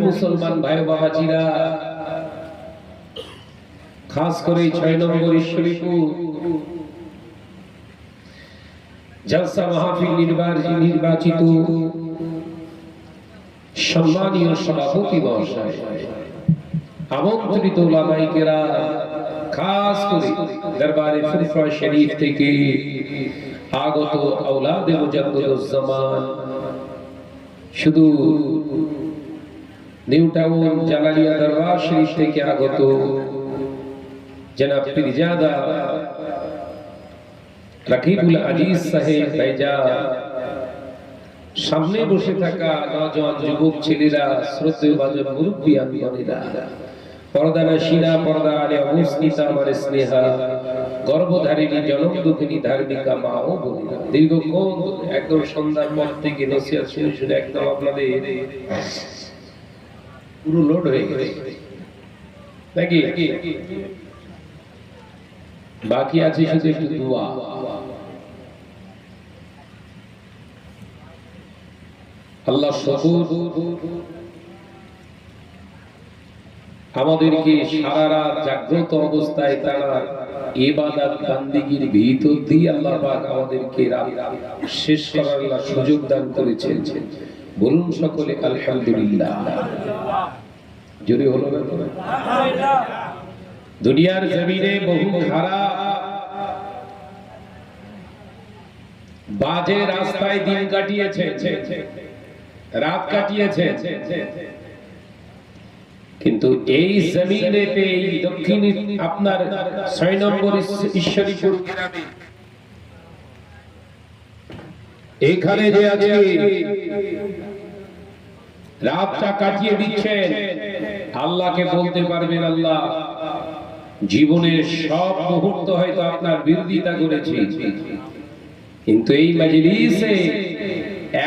মুসলমান ভাই বাবাজিরা, খাস করে 6 নম্বর ঈশ্বরীপুর জলসা মাহফিল নির্বাচিত সম্মানীয় সভাপতি মহাশয়, আমন্ত্রিত উলামায়ে কেরাম, খাস করে দরবারে ফুরফা শরীফ থেকে আগত আওলাদে মুজাদ্দিদুজ জামান, শুধু নিউ টাউন জালালিয়া দরবার শরীফ থেকে আগত জনাব পীরজাদা রাকিবুল আজিজ সাহেব ভাইজান, সামনে বসে থাকা নওজোয়ান যুবক ছেলেরা, শ্রদ্ধেয় বাজার মুরব্বিয়ান বোনেরা, পর্দানাশীরা, পর্দা আলে অবস্থিতা আমার স্নেহা, গর্ভধারিণী জনম দুঃখিনী ধার্মিকা মা ও বোনেরা, দীর্ঘক্ষণ একদম সন্ধ্যার পর থেকে নসিহত শুনে শুনে একদম আপনাদের পুরো লোড হয়ে গেছে নাকি? বাকি আছে শুধু একটু দোয়া। আল্লাহ শুকর, আমাদেরকে সারা রাত জাগ্রত অবস্থায় তারা ইবাদত বান্দিগির ভিতর দিয়ে আল্লাহ পাক আমাদেরকে রাত শেষ করার সুযোগ দান করেছেন। বলুন সকলে আলহামদুলিল্লাহ। জোরে হলো না? দুনিয়ার জমিনে বহু খারাপ বাজে রাস্তায় দিন কাটিয়েছে, রাত কাটিয়েছে, কিন্তু এই জমিনেতে এই দক্ষিণ আপনার 6 নম্বর ঈশ্বরীপুর গ্রামে এখানে যে আছে রাতটা কাটিয়ে দিচ্ছেন, আল্লাহকে বলতে পারবেন আল্লাহ জীবনের সব মুহূর্ত হয়তো আপনার বিরোধিতা করেছি, কিন্তু এই মাজলিসে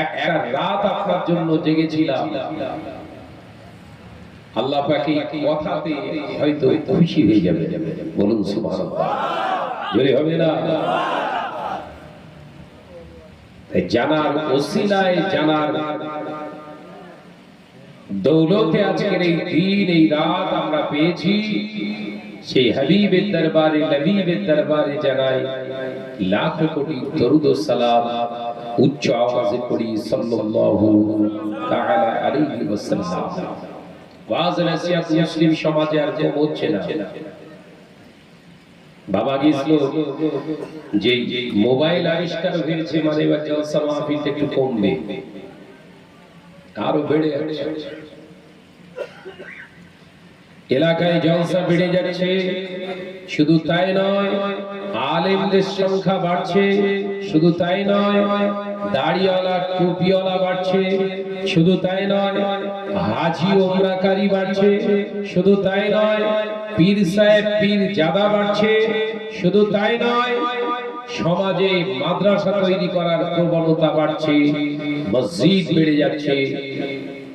একটা রাত আপনার জন্য জেগেছিলাম। আল্লাহ পাকে কথাতে হয়তো খুশি হয়ে যাবে। বলুন সুবহানাল্লাহ। জোরে হবে না? জানার ওসিলায়, জানার দৌলতে আজকের এই দিন, এই রাত আমরা পেয়েছি। সেই হাবিবের দরবারে, নবীর দরবারে জানাই লাখো কোটি দরুদ ও সালাম, উচ্চ আওয়াজে পড়ি সাল্লাল্লাহু তাআলা আলাইহি ওয়াসাল্লাম। ওয়াজ নসিহত মুসলিম সমাজে আর কম হচ্ছে না। বাবা গিয়েছিল যে মোবাইল আবিষ্কার হয়েছে, মানে এবার জলসা মাহফিল একটু কমবে, আরো বেড়ে যাচ্ছে, এলাকায় জলসা বেড়ে যাচ্ছে। শুধু তাই নয়, আলেমদের সংখ্যা বাড়ছে। শুধু তাই নয়, দাড়িওয়ালা টুপিওয়ালা বাড়ছে। শুধু তাই নয়, হাজি ওমরাকারী বাড়ছে। শুধু তাই নয়, পীর সাহেব পীর জাদা বাড়ছে। শুধু তাই নয়, সমাজে মাদ্রাসা তৈরি করার প্রবণতা বাড়ছে, মসজিদ বেড়ে যাচ্ছে।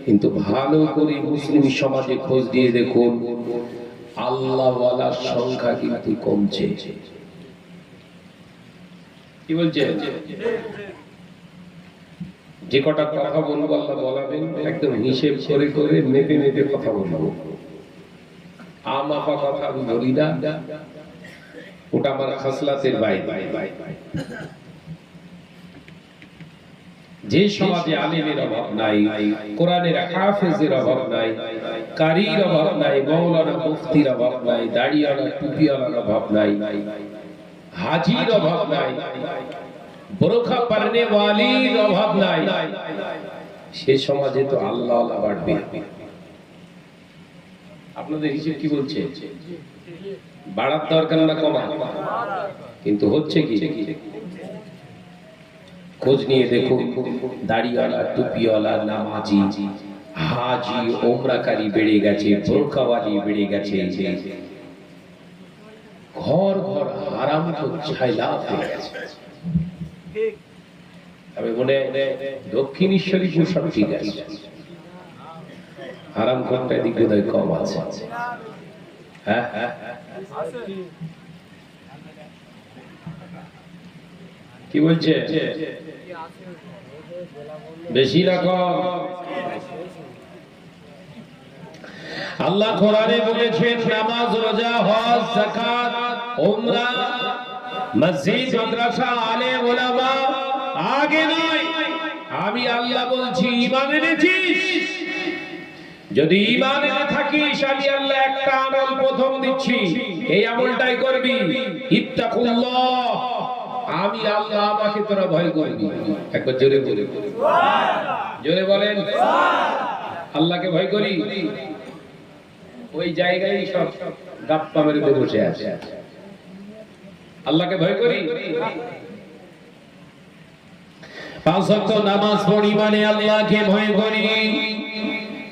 কিন্তু ভালো করে মুসলিম সমাজে খোঁজ দিয়ে দেখুন, আল্লাহওয়ালার সংখ্যা কিন্তু কমছে। কি বলছেন? যে কটা কথা বলবো আল্লাহ বলাবেন, একদম হিসেব করে করে মেপে মেপে কথা বলবো। আমাপা কথা আমি বলি না, ওটা আমার খাসলাতের বাইরে। যে সমাজে আলেমের অভাব নাই, কোরআনের হাফেজের অভাব নাই, কারীর অভাব নাই, মাওলানা মুফতির অভাব নাই, দাড়িওয়ালা টুপিওয়ালার অভাব নাই, হাজির অভাব নাই, বোরখা পরনে ওয়ালির অভাব নাই, সে সমাজে তো আল্লাহ আল্লাহ বাড়বে। আপনাদের হিসেব কি বলছে? বাড়ার দরকার না কমা? কিন্তু হচ্ছে কি? খোঁজ নিয়ে দেখুন, দাড়িওয়ালা টুপিওয়ালা নামাজি হাজি ওমরাকারী বেড়ে গেছে, বোরখাওয়ালি বেড়ে গেছে। ঘর ঘর হারাম তো ছাইলা হয়ে গেছে। আমি মনে দক্ষিণ ঈশ্বরীপুর সব ঠিক আছে, হারাম ঘরটা দিক বোধহয় কম আছে। হ্যাঁ হ্যাঁ, কি বলছে? বেশি না কম? আল্লাহ কোরআনে বলেছেন নামাজ রোজা হজ যাকাত উমরা মসজিদ মাদ্রাসা আলেম ওলামা আগে নয়, আমি আল্লাহ বলছি ঈমান এনেছিস? যদি ঈমান এনে থাকিস আমি আল্লাহ একটা আমল প্রথম দিচ্ছি, এই আমলটাই করবি। ইত্তাকুল্লাহ, আমি আল্লাহ, আমাকে তোরা ভয় করবি। একবার জোরে বলে সুবহানাল্লাহ, জোরে বলেন সুবহানাল্লাহ। আল্লাহকে ভয় করি, ওই জায়গায় সব গাপ্পা মেরে বসে আছে। আল্লাহকে ভয় করি, পাঁচ ওয়াক্ত নামাজ পড়ি মানে আল্লাহকে ভয় করি,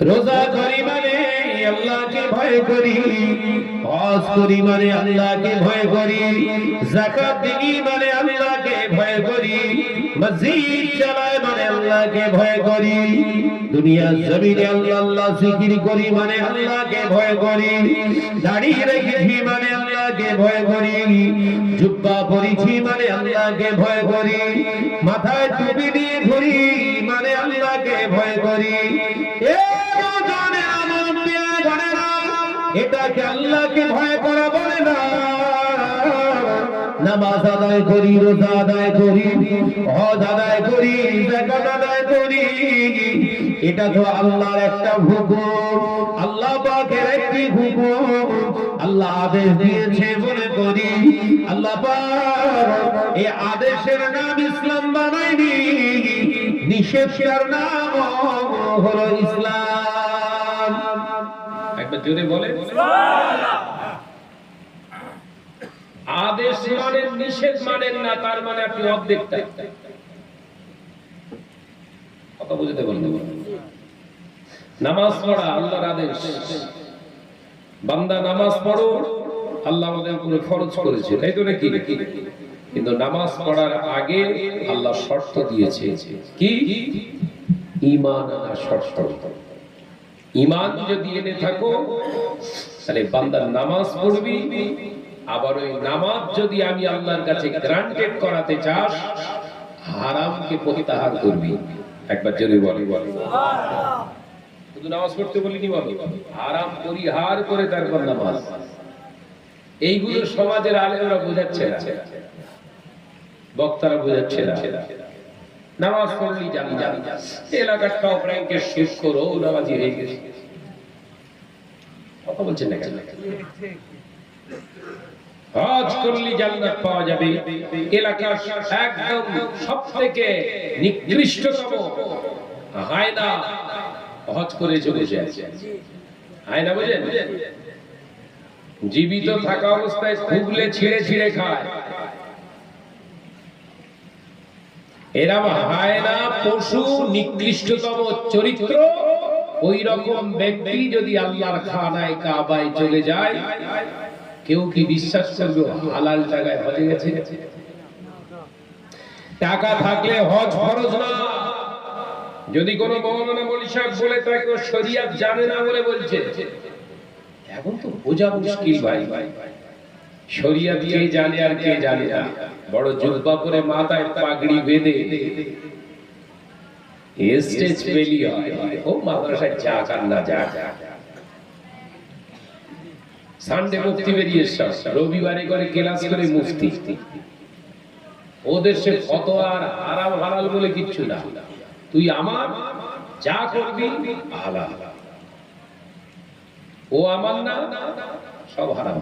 রোজা করি মানে আল্লাহকে ভয় করি, হজ করি মানে আল্লাহকে ভয় করি, যাকাত দিই মানে আল্লাহকে ভয় করি, মসজিদ চালাই মানে আল্লাহকে ভয় করি, দুনিয়ার জমিনে আল্লাহ আল্লাহ জিকির করি মানে আল্লাহকে ভয় করি, দাড়ি রেখেছি মানে আল্লাহকে ভয় করি, জুব্বা পরেছি মানে আল্লাহকে ভয় করি, মাথায় টুপি দিয়ে ঘুরি মানে আল্লাহকে ভয় করি। এটাকে আল্লাহকে ভয় করা বলে না। নামাজ আদায় করি, রোজা আদায় করি, হজ আদায় করি, যাকাত আদায় করি, এটা তো আল্লাহর একটা হুকুম, আল্লাহ পাকের একটি হুকুম, আল্লাহ আদেশ দিয়েছে বলে করি। আল্লাহ পাক এই আদেশের নাম ইসলাম বানায়নি, নিষেধের নাম হলো ইসলাম। একবার জোরে বলে সুবহানাল্লাহ। আদেশ মানেন, নিষেধ মানেন না, তার মানে আপনি অর্ধেকটা কথা বুঝতে বলবেন। নামাজ পড়া আল্লাহর আদেশ, বান্দা নামাজ পড়ো, আল্লাহ আমাদের উপরে ফরজ করেছে, তাই তো নাকি? কিন্তু নামাজ পড়ার আগে আল্লাহ শর্ত দিয়েছে, কি? ঈমান আর শর্ত। ঈমান যদি এনে থাকো তাহলে বান্দা নামাজ পড়বি, আবার ওই নামাজ যদি আমি আল্লাহর কাছে গ্রান্টেড করাতে চাস, হারামকে প্রত্যাহার করবি। একবার জোরে বলি সুবহানাল্লাহ। শুধু নামাজ পড়তে বলিনি, বলো হারাম পরিহার করে তারপর নামাজ। এইগুলো সমাজের আলেমরা বোঝাচ্ছে না, বক্তারা বোঝাচ্ছে না। নামাজ পড়লি জানি জানি এলাকার টপ র্যাঙ্কের শেষ করো নামাজি হয়ে গেছে, কথা বলছেন না কেন? হজ করলি জান্নাত পাওয়া যাবে, এলাকার একদম সবথেকে নিকৃষ্টতম হায়না হজ করে চলে যায়। হায়না বুঝেন? জীবিত থাকা অবস্থায় খুবলে ছিঁড়ে ছিঁড়ে খায়। এরা হায়না পশু, নিকৃষ্টতম চরিত্র। ওই রকম ব্যক্তি যদি আল্লাহর খানায় কাবায় চলে যায়, কেউ কি বিশ্বাস করবে হালাল জায়গায় হজে গেছে? টাকা থাকলে হজ ফরজ না। যদি কোনো মওলানা মৌলভী সাহেব বলে তাকে শরিয়ত জানে না বলে বলছে, এখন তো বোঝা মুশকিল ভাই। শরিয়ত কে জানে আর কে জানে না? বড় জুব্বা পরে মাথায় পাগড়ি বেঁধে স্টেজ পেলি হয়, ও মাদ্রাসায় যা কার না যা। সানডে মুফতি বেরিয়ে এসছে, রবিবারে করে ক্লাস করে মুফতি। ওদের সে ফতোয়া আর হারাম হালাল বলে কিচ্ছু না, তুই আমার যা করবি হালাল, ও আমার না, সব হারাম।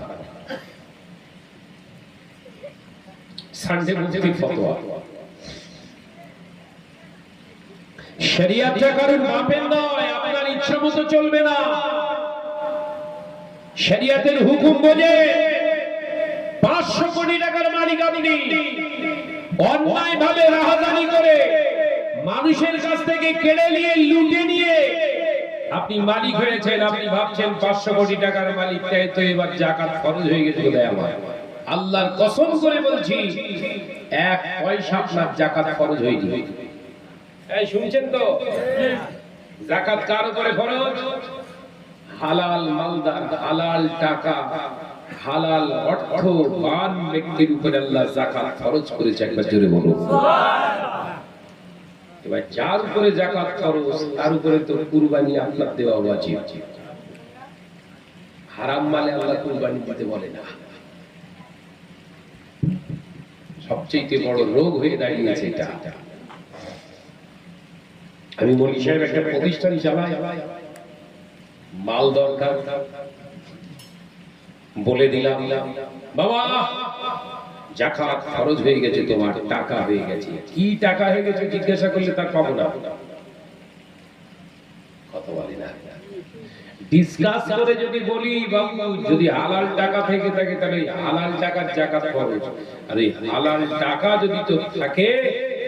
সানডে মুফতি ফতোয়া। শরিয়তটা কারণ মাপের নয়, আপনার ইচ্ছা মতো চলবে না। শরিয়তের হুকুম বোঝে। 500 কোটি টাকার মালিক আপনি, অন্যায় ভাবে রাহাজানি করে মানুষের কাছ থেকে কেড়ে নিয়ে লুটে নিয়ে আপনি মালিক হয়েছেন। আপনি ভাবছেন 500 কোটি টাকার মালিক, তাই তো এবার যাকাত ফরজ হয়ে গেছে বোধহয় আমার। আল্লাহর কসম করে বলছি, 1 পয়সা আপনার যাকাত ফরজ হয়নি। এই শুনছেন তো? যাকাত কার উপরে ফরজ? হালাল মালদার, হালাল টাকা, হালাল অর্থবান ব্যক্তির উপরে আল্লাহ যাকাত ফরজ করেছে। একবার জোরে বলুন সুবহানাল্লাহ। এবার যার উপরে যাকাত ফরজ, তার উপরে তো কুরবানি আপনার দেওয়া উচিত। হারাম মালে আল্লাহ কুরবানি দিতে বলে না। সবচেয়ে বড় রোগ হয়ে দাঁড়িয়েছে এটা। আমি মনি সাহেব একটা প্রতিষ্ঠান চালাই, মাল দরকার, বলে দিলাম বাবা যাকাত খরচ হয়ে গেছে, তোমার টাকা হয়ে গেছে। কি টাকা হয়ে গেছে জিজ্ঞাসা করলে তার পাবো না, কথা বলে না। ডিসকাস করে যদি বলি বাবু যদি হালাল টাকা থেকে থাকে তাহলে হালাল টাকার যাকাত খরচ, আর এই হালাল টাকা যদি তো থাকে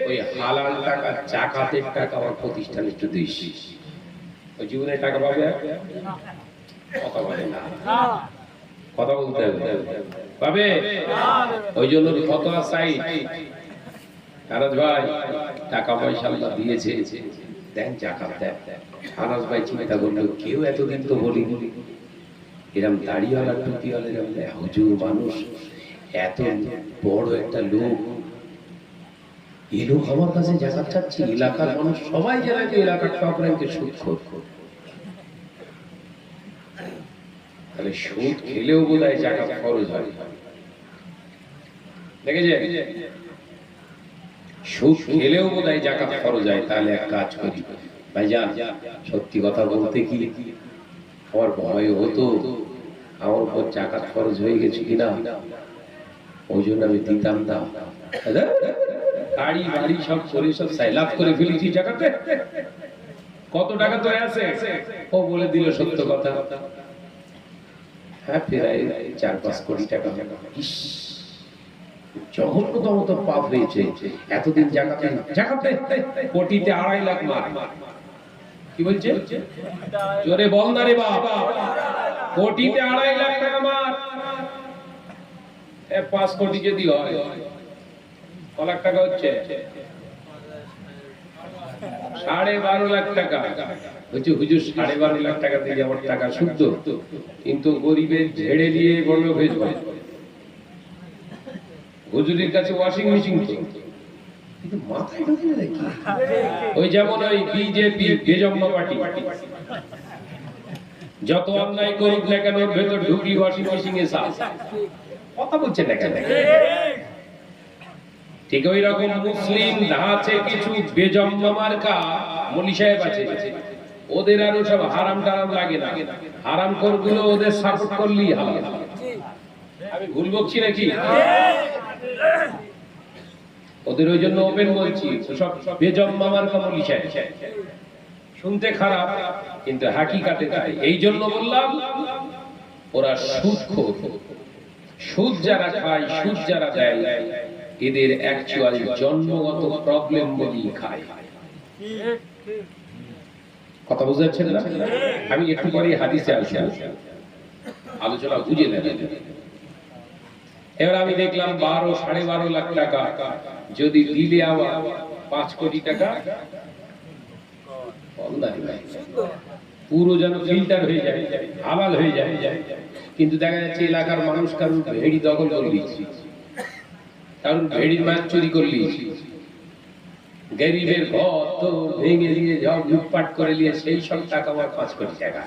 ওই হালাল টাকার যাকাতের টাকা আমার প্রতিষ্ঠানে একটু দিস, ওই জীবনে টাকা পাবে? কথা বলে না, কথা বলতে হবে, পাবে? ওই জন্য ফতোয়া সাইট আনাজ ভাই টাকা পয়সা আল্লাহ দিয়েছে, দেন যাকাত দেন। আনাজ ভাই চিন্তা করলো কেউ এতদিন তো বলিনি এরকম দাড়িওয়ালা টুপিওয়ালা এরকম হুজুর মানুষ, এত বড় একটা লোক, এই লোক আমার কাছে যাকাত চাচ্ছে। এলাকার মানুষ সবাই জানে যে এলাকার টপ র্যাঙ্কের সুদখোর, তাহলে সুদ খেলেও বোধহয় যাকাত খরচ হয়। দেখেছে সুদ খেলেও বোধহয় যাকাত খরচ হয়। তাহলে এক কাজ করি ভাইজান, সত্যি কথা বলতে কি আমার ভয় হতো আমার উপর যাকাত খরচ হয়ে গেছে কিনা, ওই জন্য আমি দিতাম না। গাড়ি বাড়ি সব করে সব সাইলাপ করে ফেলেছি যাকাতে। কত টাকা তো আছে? ও বলে দিল সত্য কথা, হ্যাঁ প্রায় 4-5 কোটি টাকা। জঘন্যতম তো পাপ হয়েছে, এতদিন যাকাতে কোটিতে 2.5 লাখ মার। কি বলছে? জোরে বল না রে বাপ, কোটিতে 2.5 লাখ টাকা মার। 5 কোটি যদি হয় ক লাখ টাকা হচ্ছে? 12.5 লাখ টাকা হচ্ছে। হুজুর 12.5 লাখ টাকা দিয়ে আমার টাকা শুদ্ধ, কিন্তু গরিবের ঝেড়ে দিয়ে বড় হয়ে যায়। হুজুরের কাছে ওয়াশিং মেশিন তো, কিন্তু মাথায় ঢোকে না দেখি। ওই যেমন ওই বিজেপি বেজম্মা পার্টি যত অন্যায় করুক না কেন ভেতর ঢুকি ওয়াশিং মেশিন এ সাথ কথা বলছে না কেন? ঠিক ওই রকম মুসলিম আছে কিছু বেজম্মা মার্কা মলি সাহেব আছে, ওদের আরো সব হারাম টারাম লাগে না, হারাম করগুলো ওদের সাপোর্ট করলেই হালাল। আমি ভুল বলছি নাকি? ওদের ওই জন্য ওপেন বলছি, সব বেজম্মা মার্কা মলি সাহেব। শুনতে খারাপ কিন্তু হাকিকাতে তাই। এই জন্য বললাম ওরা সুদখোর। সুদ যারা খায়, সুদ যারা দেয়, এদের অ্যাকচুয়াল জন্মগত প্রবলেম বলি খায়। কথা বুঝতে পারছেন না? আমি একটু পরে হাদিসে আসব, আলোচনা বুঝে নেবেন। এবার আমি দেখলাম 12-12.5 লাখ টাকা যদি দিলে আমার 5 কোটি টাকা পুরো যেন ফিল্টার হয়ে যায়, হালাল হয়ে যায়। কিন্তু দেখা যাচ্ছে এলাকার মানুষ কারোর ভেড়ি দখল করে নিয়েছে, কারণ ভেড়ির মাছ চুরি করলি, গরিবের ঘর তো ভেঙে দিয়ে সব লুটপাট করে নিয়ে সেই সব টাকা আমার 5 কোটি টাকা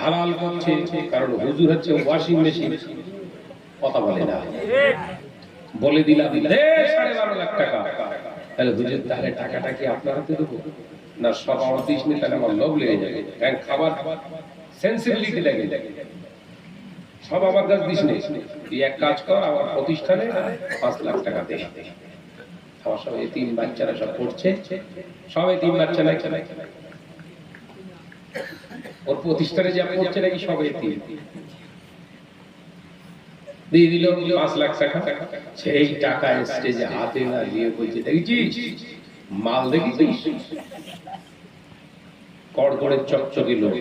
হালাল করছে। কারণ হুজুর হচ্ছে ওয়াশিং মেশিন, কথা বলে না। বলে দিলাম 12.5 লাখ টাকা, তাহলে হুজুর তাহলে টাকাটা কি আপনার হাতে দেবো না সব আমার দিস নি? তাহলে আমার লোভ লেগে যাবে, কারণ খাবার সেন্সিবিলিটি লেগে যাবে। সব আমার কাছে দিস নি, তুই এক কাজ কর আমার প্রতিষ্ঠানে 5 লাখ টাকা দে। আমার সব এই 3 বাচ্চারা সব পড়ছে, সবাই 3 বাচ্চা নাই, ওর প্রতিষ্ঠানে যা পড়ছে নাকি সবাই 3 দিয়ে দিল 5 লাখ টাকা। সেই টাকা স্টেজে হাতে না দিয়ে বলছে দেখেছিস মাল, দেখেছিস কড়কড়ে চকচকে লোক।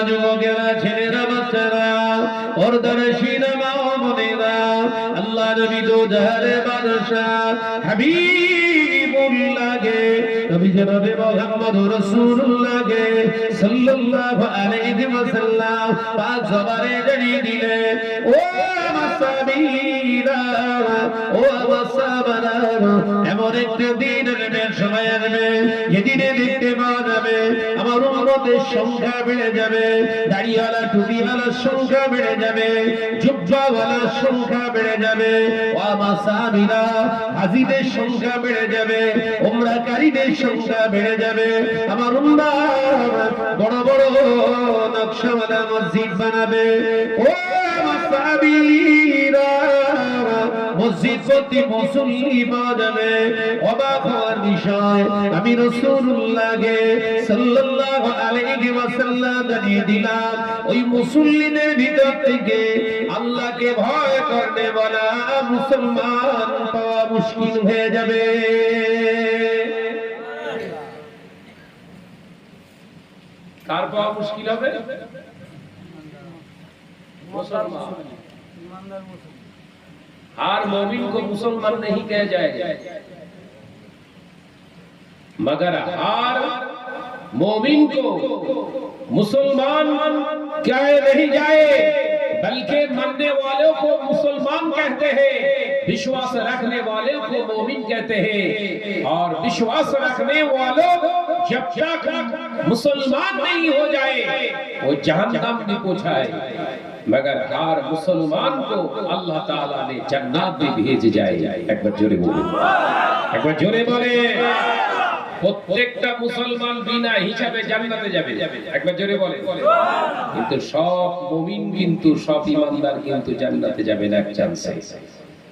যুবকেরা, ছেলেরা, বাচ্চারা, আল্লাহ নবী দো জাহারে বাদশাহ হাবিবুল্লাহ গে নবী জনাবে মুহাম্মদ রাসূলুল্লাহ গে সাল্লাল্লাহু আলাইহি ওয়াসাল্লাম পাক জবানে জানিয়ে দিলে ও মাসাবিরা ও মাসাবারা এমন একটা দিন আসবে সময় আসবে যেদিনে দেখতে পাওয়া যাবে আমার উম্মতের সংখ্যা বেড়ে যাবে দাড়িওয়ালা টুপিওয়ালার সংখ্যা বেড়ে যাবে জুব্বাওয়ালার সংখ্যা বেড়ে যাবে ওয়া মাসাবিরা হাজীদের সংখ্যা বেড়ে যাবে উমরাকারীদের সংখ্যা বেড়ে যাবে আমার উম্মত বড় বড় নকশাওয়ালা মসজিদ বানাবে ও মাসাবিরা মসজিদ প্রতি মুসল্লি পাওয়া যাবে অবাক হওয়ার বিষয় আমি রাসূলুল্লাহকে সাল্লাল্লাহু আলাইহি ওয়াসাল্লাম জানিয়ে দিলাম ওই মুসল্লিদের ভিতর থেকে আল্লাহকে ভয় করতে বলা মুসলমান পাওয়া মুশকিল হয়ে যাবে। কার পাওয়া মুশকিল হবে? मुसलमान। हर मोमिन को मुसलमान नहीं कहा जाएगा, मगर हर मोमिन को मुसलमान कहे नहीं जाए, बल्कि मानने वालों को मुसलमान कहते हैं, विश्वास रखने वाले को मोमिन कहते हैं। और विश्वास रखने वालों जब तक मुसलमान नहीं हो जाए वो जहन्नम नहीं पहुंचाए, मगर हर मुसलमान को अल्लाह ताला ने जन्नत में भेज जाए। एक बार जोरे बोले, एक बार जोरे बोले। প্রত্যেকটা মুসলমান বিনা হিসাবে জান্নাতে যাবে, একবার জোরে বলে। কিন্তু সব মুমিন কিন্তু সব ঈমানদার কিন্তু জান্নাতে যাবে না এক চান্সে,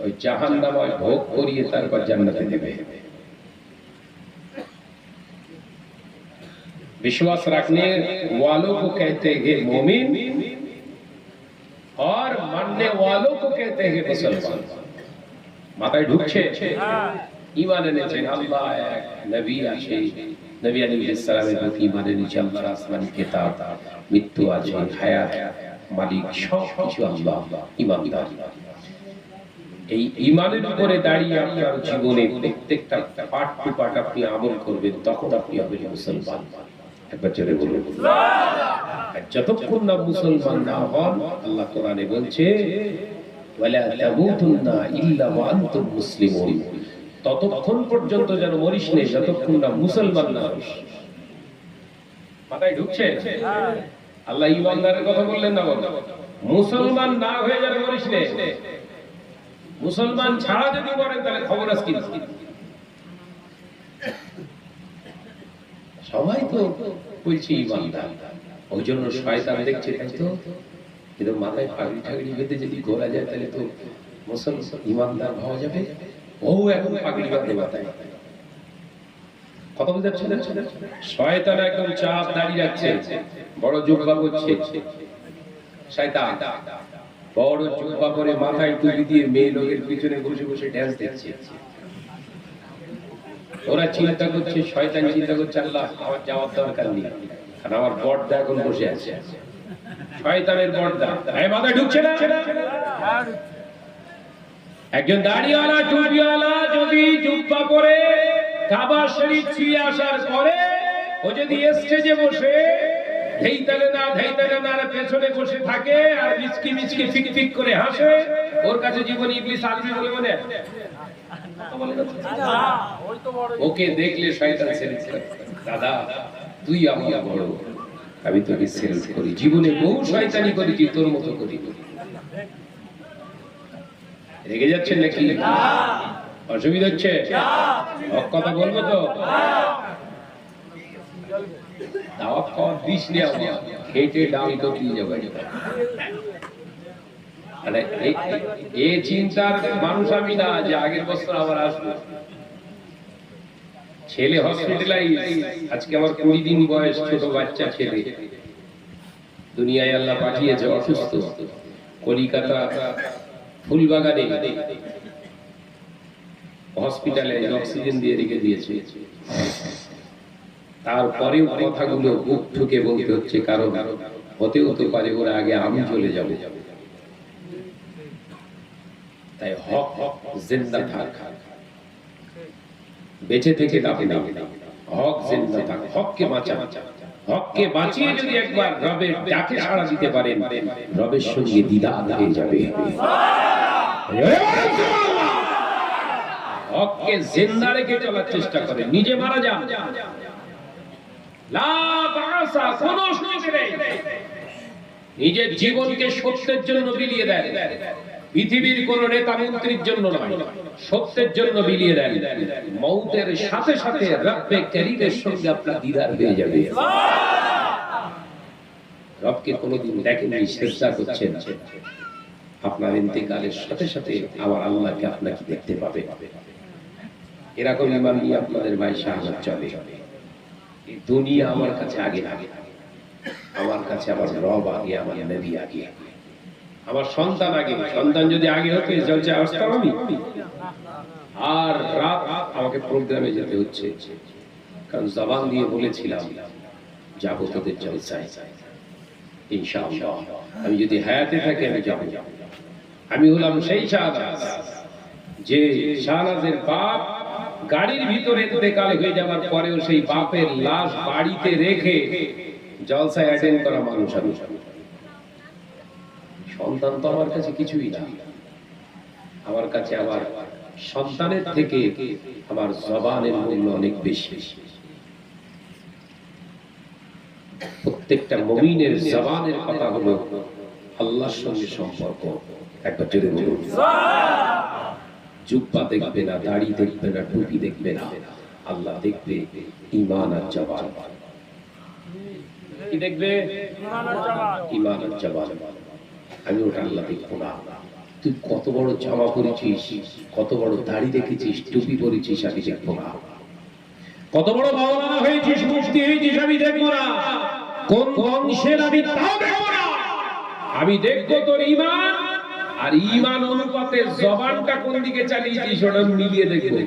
ওই জাহান্নামে ভোগ করিয়ে তারপর জান্নাতে দেবে। विश्वास रखने वालों को कहते हैं मोमिन और मानने वालों को कहते हैं मुसलमान। মাথায় ঢুকছে? ঈমান এনেছেন আল্লাহ এক, নবী আছে, নবী আলাইহিস সালামের প্রতি ঈমান এনেছে, আল্লাহর আসমানি কিতাব, মৃত্যু আছে, হায়াত, মালিক সব কিছু আল্লাহ, ঈমানদার। এই ঈমানের উপরে দাঁড়িয়ে আপনার জীবনে প্রত্যেকটা পার্ট টু পার্ট আপনি আমল করবেন, তখন আপনি হবেন মুসলমান। একবার জোরে বলুন সুবহানাল্লাহ। যতক্ষণ না মুসলমান না হন, আল্লাহ কোরআনে বলছে ওয়ালা তামুতুন্না ইল্লা ওয়া আনতুম মুসলিমুন, ততক্ষণ পর্যন্ত যেন মরিস না যতক্ষণ না মুসলমান না হস। মাথায় ঢুকছে? আল্লাহ ঈমানদারের কথা বললেন না, বলেন মুসলমান না হয়ে যেন মরিস না। মুসলমান ছাড়া যদি মরেন তাহলে খবর আছে কি? সবাই তো বলছে ঈমানদার, ওই জন্য শয়তান দেখছে তাই তো, কিন্তু মাথায় পাগড়ি ঠাগড়ি বেঁধে যদি ঘোরা যায় তাহলে তো মুসলমান ঈমানদার হওয়া যাবে। ও এখন পাগড়ি বাঁধে মাথায়, কথা বলতে যাচ্ছে, শয়তান একদম চাপ দাঁড়িয়ে রাখছে, বড় জুব্বা করছে শয়তান, বড় জুব্বা করে মাথায় টুপি দিয়ে মেয়ে লোকের পিছনে বসে বসে ড্যান্স দিচ্ছে। ওরা চিন্তা করছে, শয়তান চিন্তা করছে আল্লাহ আমার যাওয়ার দরকার নেই, কারণ আমার বড়দা এখন বসে আছে। শয়তানের বড়দা মাথায় ঢুকছে না? একজন দাড়িওয়ালা টুপিওয়ালা যদি জুব্বা পরে কাবা শরীফ ছুঁয়ে আসার পরে ও যদি স্টেজে বসে ধেইতালে না পেছনে বসে থাকে আর মিচকি মিচকি ফিক ফিক করে হাসে, ওর কাছে জীবনে ইবলিস আসবে বলে মনে হয়? ওকে দেখলে শয়তান সেলফ করে, দাদা তুই আমার বড়, আমি তোকে সেলফ করি, জীবনে বহু শয়তানি করেছি, তোর মতো করি। রেগে যাচ্ছেন নাকি? অসুবিধা হচ্ছে? কথা বলবো তো? দাওয়াত খাওয়ার দিস নি, খেটে ডাউন তো দিয়ে যাবে। এই চিন্তার মানুষ আমি না যে আগের বছর আবার আসবো। ছেলে হসপিটালাইজ, আজকে আমার 20 দিন বয়স, ছোট বাচ্চা ছেলে দুনিয়ায় আল্লাহ পাঠিয়েছে অসুস্থ। কলিকাতা ফুলবাগানে হসপিটালে অক্সিজেন দিয়ে রেখে দিয়েছে, তারপরেও কথাগুলো বুক ঠুকে বলতে হচ্ছে, কারণ হতে পারে ওরা আগে আমি চলে যাব। তাই হক জিন্দা থাক, বেঁচে থেকে লাভ নেই, হক জিন্দা থাক, হককে বাঁচা, হককে বাঁচিয়ে যদি একবার রবের ডাকে সাড়া দিতে পারেন, রবের সঙ্গে দিদার হয়ে যাবে। হককে জিন্দা রেখে চলার চেষ্টা করেন, নিজে মারা যান, লা বাসা কোনো সুযোগ নেই, নিজের জীবনকে সত্যের জন্য বিলিয়ে দেন, পৃথিবীর কোন নেতা মন্ত্রীর জন্য নয়, সত্যের জন্য বিলিয়ে দেন, মৌতের সাথে সাথে রব্বে কারীমের সঙ্গে আপনার দিদার হয়ে যাবে। রবকে কোনোদিন দেখেননি, চেষ্টা করছেন, আপনার ইন্তেকালের সাথে সাথে আমার আল্লাহকে আপনাকে দেখতে পাবে। এরকম ঈমান নিয়ে আপনাদের ভাই শাহাদাত চলে। এই দুনিয়া আমার কাছে আগে লাগে, আমার কাছে আমার রব আগে, আমার নবী আগে, আমার সন্তান আগে। সন্তান যদি আগে হতো জলছে আসতাম আমি, আর রাত আমাকে প্রোগ্রামে যেতে হচ্ছে, কারণ জবান দিয়ে বলেছিলাম যাবো তোদের জলসায় ইনশাআল্লাহ। আমি যদি হায়াতে থাকি আমি যাবো। আমি হলাম সেই শাহনাজ, যে শাহনাজের বাপ গাড়ির ভিতরে ইন্তেকাল হয়ে যাওয়ার পরেও সেই বাপের লাশ বাড়িতে রেখে জলসায় অ্যাটেন্ড করা মানুষ আমি। সন্তান তো আমার কাছে কিছুই না, আমার কাছে আমার সন্তানের থেকে আমার জবানের মূল্য অনেক বেশি। প্রত্যেকটা মুমিনের জবানের কথা হলো আল্লাহর সঙ্গে সম্পর্ক। একবার জোরে বলুন সুবহানাল্লাহ। জুব্বা দেখবে না, দাড়ি দেখবে না, টুপি দেখবে না, আল্লাহ দেখবে ঈমান আর জবান। কি দেখবে? ঈমান আর জবান। আমি ওটা আল্লাহ দেখবো না। তুই কত বড় জামা পরেছিস, কত বড় দাড়ি রেখেছিস, টুপি পরেছিস, আমি দেখবো না। কত বড় মাওলানা হয়েছিস, মুফতি হয়েছিস, আমি দেখবো না। কোন বংশের আমি তাও দেখবো না। আমি দেখবো তোর ঈমান, আর ঈমান অনুপাতে জবানটা কোন দিকে চালিয়েছিস ওটা মিলিয়ে দেখবো।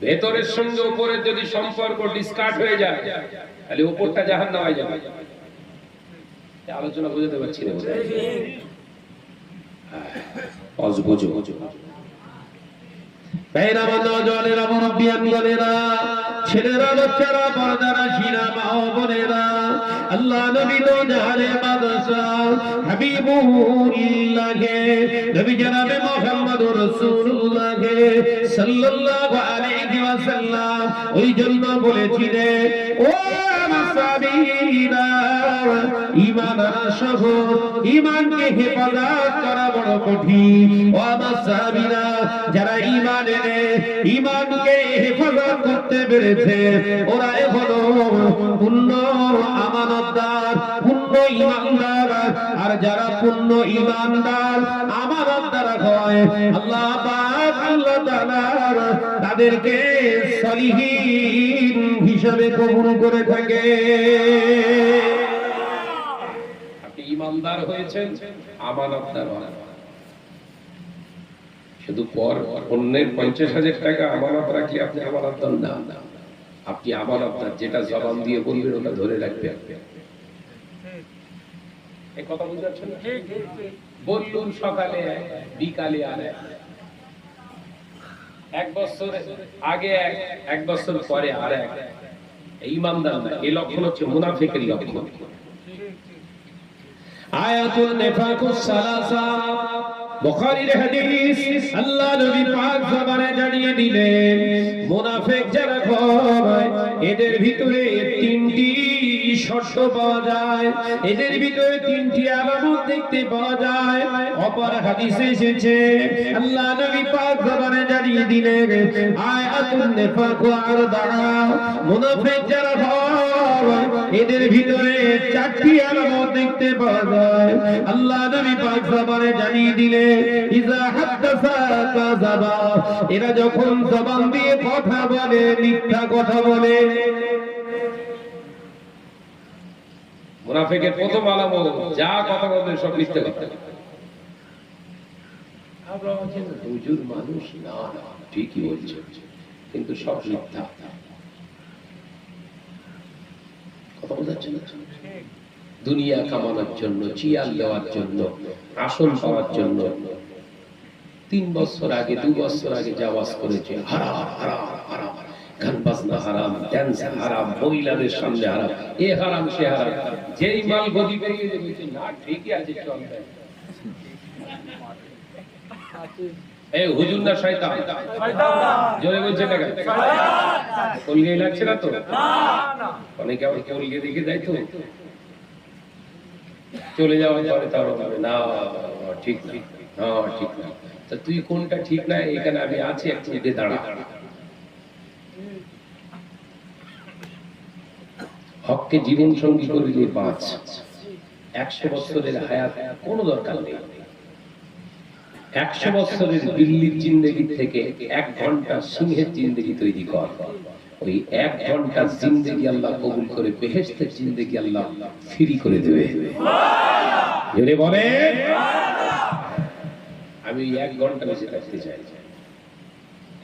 ভেতরের সঙ্গে উপরের যদি সম্পর্ক ডিসকাট হয়ে যায়, তাহলে উপরটা জাহান্নামে হয়ে যাবে। আলোচনা বুঝতে পারছি না, অজবোজো ভাইরা, নওজওয়ানেরা, মুরব্বিয়ানগণেরা, ছেলেরা, বাচ্চারা, পর্দারা, শিরা, মা ও বোনেরা, আল্লাহ নবী তো জাহারে বাদশা হাবিবুল্লাহকে, নবী জনাবে মুহাম্মদুর রাসূলুল্লাহকে সাল্লাল্লাহু আলাইহি ওয়াসাল্লাম ওই জন্য বলেছিলেন, ও মাসাবিরা, ঈমান আনসহ ঈমানকে হেফাজত করা বড় কঠিন। ও মাসাবিরা, যারা ঈমান এনে ঈমানকে হেফাজত করতে পেরেছে, ওরাই হলো পূর্ণ আমানতদার, পূর্ণ ঈমানদার। আর যারা পূর্ণ ঈমানদার, আমানতদার হয়, আল্লাহ পাক আল্লাহ তাআলা তাদেরকে সলিহিন হিসাবে কবুল করে থাকে। আপনি ঈমানদার হয়েছেন, আমানতদার হন। শুধু পর অন্যের 50,000 টাকা আমানত রাখলে আপনি আমানতদার না। আপনি আমানতদার, যেটা জবান দিয়ে বলবেন ওটা ধরে রাখবেন। এই কথা বুঝতে পারছেন? বললুন সকালে, বিকালে আর এক বছর আগে এক বছর পরে আর এক। ঈমানদার না, এই লক্ষণ হচ্ছে মুনাফিকের লক্ষণ। আয়াতুল নিফাকুস সালাসা, বুখারীর হাদিস, আল্লাহ নবী পাক জবানে জানিয়ে দিলেন, মুনাফিক যারা হয় এদের ভিতরে তিনটি শর্ত পাওয়া যায়, এদের ভিতরে তিনটি আলামত দেখতে পাওয়া যায়। অপর হাদিসে এসেছে, আল্লাহ নবী পাক জবানে জানিয়ে দিলেন, আয়াতুন নিফাকু আরবা'a, মুনাফিক যারা হয় এদের ভিতরে চারটি আলামত দেখতে পাওয়া যায়। আল্লাহ নবী পাক জবানে জানিয়ে দিলেন, ইযা হাদাসা কাযাবা, এরা যখন জবান দিয়ে কথা বলে মিথ্যা কথা বলে। মুনাফিকের প্রথম আলামত, যা কথা বলবে সব মিথ্যা কথা। আমরা বলছেন হুজুর মানুষ না, ঠিকই বলছে, কিন্তু সব মিথ্যা কথা বলছে না। দুনিয়া কামানোর জন্য, চিয়ার দেওয়ার জন্য, আসন পাওয়ার জন্য 3 বছর আগে 2 বছর আগে যা ওয়াজ করেছে, হারাম হারাম হারাম, গান বাজনা হারাম, ডান্স হারাম, মহিলাদের সামনে হারাম, এ হারাম সে হারাম। যেই মাল গদি পেরিয়ে বলছে না ঠিকই আছে, চল এই হুজুর না শয়তান? জোরে বলছে না কেন? কলগে লাগছে না তো? অনেকে আবার কলগে দেখে যায় তো, চলে যাওয়ার পরে তার হবে না ঠিক না, ঠিক না। তা তুই কোনটা ঠিক না, এখানে আমি আছি, একটু উঠে দাঁড়া। হককে জীবন সঙ্গী করে দিয়ে বাঁচ। 100 বছরের হায়াত কোনো দরকার নেই। 100 বছরের দিল্লির জিন্দেগি থেকে 1 ঘন্টা সিংহের জিন্দেগি তৈরি কর। ওই 1 ঘন্টা জিন্দেগি আল্লাহ কবুল করে বেহেশতের জিন্দেগি আল্লাহ ফ্রি করে দেবে। জোরে বলে, আমি 1 ঘন্টা বেঁচে থাকতে চাই,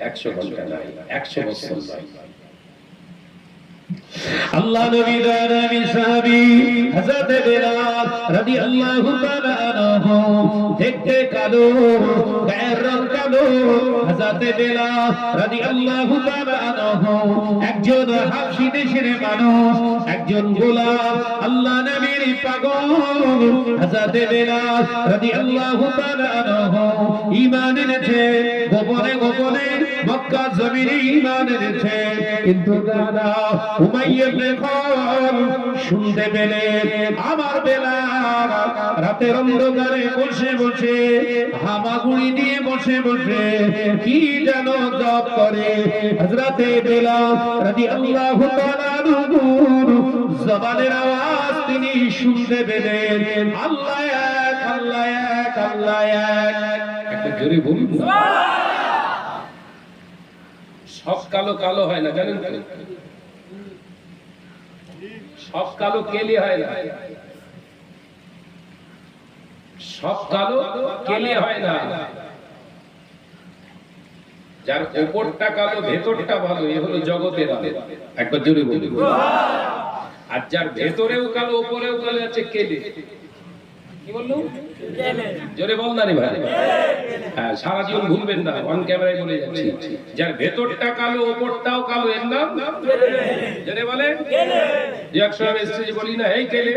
100 ঘন্টা নাই, 100 বছর নাই। আল্লাহ নবী দানি সাহাবী হযরত বেলাল রাদিয়াল্লাহু তাআলা আনহু দেখতে কালো, গায়ের রং কালো। হযরত বেলাল রাদিয়াল্লাহু তাআলা আনহু একজন হাবশী দেশের মানুষ, একজন গোলাম, আল্লাহ নবীর পাগল। হযরত বেলাল রাদিয়াল্লাহু তাআলা আনহু ঈমান এনেছে, গোপনে গোপনে মক্কা জমিনে ঈমান এনেছে। কিন্তু দাদা উমাইয়া ইবনে খালদ শুনতে পেলেন আমার বেলাল রাতের অন্ধকারে বসে বসে, হামাগুড়ি নিয়ে বসে বসে কি যেন জপ করে। হযরত বেলাল রাদিয়াল্লাহু তাআলা আনহু জবানের আওয়াজ তিনি শুনতে পেলেন, আল্লাহ এক, আল্লাহ এক, আল্লাহ এক। একটা জোরে বলুন না। সব কালো কালো হয় না, জানেন তো? সব কালো কেলি হয় না, সব কালো কেলি হয় না। যার উপরটা কালো ভেতরটা ভালো, এ হলো জগতের আলো। একবার জোরে বলুন। আর যার ভেতরেও কালো উপরেও কালো আছে কেলি। কি বললো? জোরে বল না রে ভাই। হ্যাঁ, সারা জীবন ভুলবেন না, অন ক্যামেরায় বলে যাচ্ছি। যার ভেতরটা কালো উপরটাও কালো, এর নাম জোরে বলে কেলে। যে একসময় মেসেজ বলি না, এই কেলে,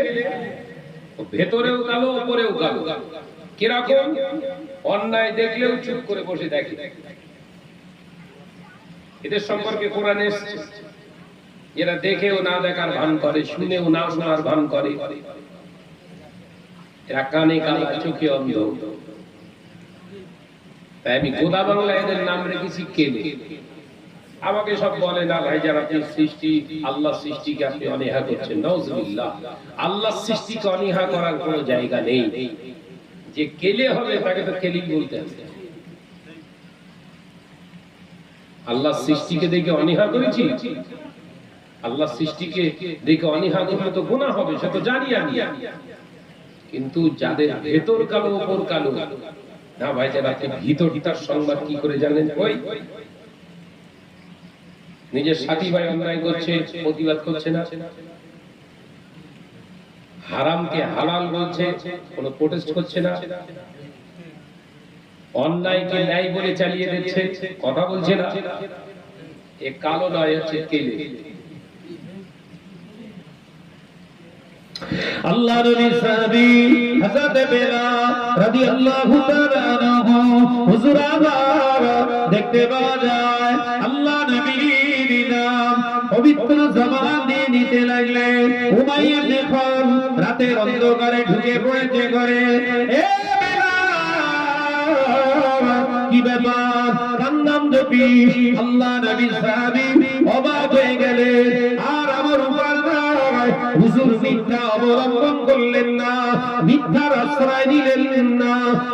ভেতরেও কালো উপরেও কালো। কিরকম? অন্যায় দেখলেও চুপ করে বসে দেখে। এদের সম্পর্কে কোরআনে এসেছে, এরা দেখেও না দেখার ভান করে, শুনেও না শোনার ভান করে, এরা কানে কালা, চোখে অন্ধ। তাই আমি গোদা বাংলা এদের নাম রেখেছি কেলে। আমাকে সব বলে না ভাই, যারা আপনি সৃষ্টি, আল্লাহ সৃষ্টিকে আপনি অনীহা করছেন। নাউজুবিল্লাহ, আল্লাহ সৃষ্টিকে অনীহা করার কোনো জায়গা নেই। যে কেলে হবে তাকে তো কেলি বলতে হবে। আল্লাহ সৃষ্টিকে দেখে অনীহা করেছি, আল্লাহ সৃষ্টিকে দেখে অনীহা করলে তো গুনাহ হবে, সে তো জানি আমি। কিন্তু যাদের ভেতর কালো উপর কালো, না ভাই, যারা আপনি ভিতরটার সংবাদ কি করে জানেন? ওই নিজের সাথী ভাই অন্যায় করছে, প্রতিবাদ করছে না, হারামকে হালাল বলছে, কোনো প্রোটেস্ট করছে না, অন্যায়কে ন্যায় বলে চালিয়ে দিচ্ছে, কথা বলছে না, এ কালো নয়, হচ্ছে কেলে। আল্লাহ নবী সাহাবী হযরত বেলাল রাদিয়াল্লাহু তাআলা আনহু হুজুর আবার দেখতে পাওয়া যায় আল্লাহ নবীর নাম পবিত্র জবান দিয়ে নিতে লাগলেন। উমাইয়া ইবনে খালদ রাতের অন্ধকারে ঢুকে পড়েছে ঘরে। এ কি ব্যাপার, কান্নাম জপি। আল্লাহ নবী সাহাবী অবাক হয়ে গেলেন। আর আমার উপর হুজুর মিথ্যা অবলম্বন করলেন না, মিথ্যার আশ্রয় দিলেন না।